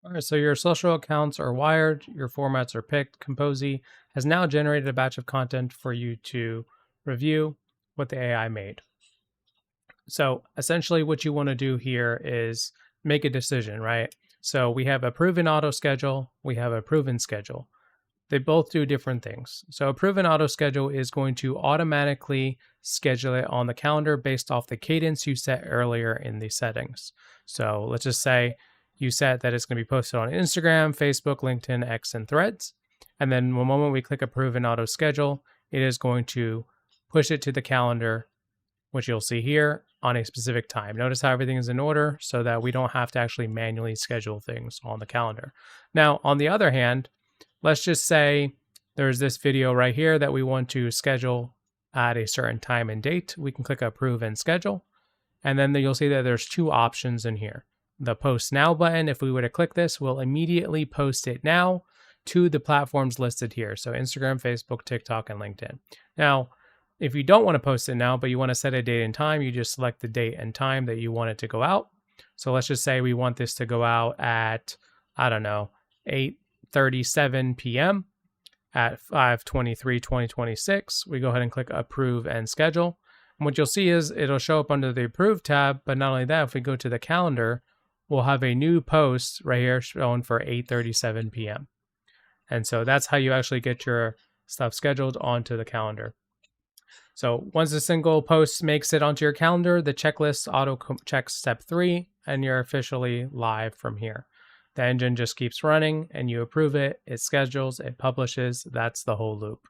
All right, so your social accounts are wired, your formats are picked. Kompozy has now generated a batch of content for you to review what the AI made. So essentially what you want to do here is make a decision, right? So we have a proven auto schedule, we have a proven schedule. They both do different things. So a proven auto schedule is going to automatically schedule it on the calendar based off the cadence you set earlier in the settings. So let's just say you set that it's going to be posted on Instagram, Facebook, LinkedIn, X, and Threads. And then the moment we click approve and auto schedule, it is going to push it to the calendar, which you'll see here on a specific time. Notice how everything is in order so that we don't have to actually manually schedule things on the calendar. Now, on the other hand, let's just say there's this video right here that we want to schedule at a certain time and date. We can click approve and schedule. And then you'll see that there's two options in here. The post now button, if we were to click this, will immediately post it now to the platforms listed here. So Instagram, Facebook, TikTok, and LinkedIn. Now, if you don't want to post it now, but you want to set a date and time, you just select the date and time that you want it to go out. So let's just say we want this to go out at, I don't know, 8:37 p.m. at 5/23/2026. We go ahead and click approve and schedule. And what you'll see is it'll show up under the approve tab, but not only that, if we go to the calendar, we'll have a new post right here shown for 8:37 p.m. And so that's how you actually get your stuff scheduled onto the calendar. So once a single post makes it onto your calendar, the checklist auto checks step 3, and you're officially live from here. The engine just keeps running and you approve it, it schedules, it publishes. That's the whole loop.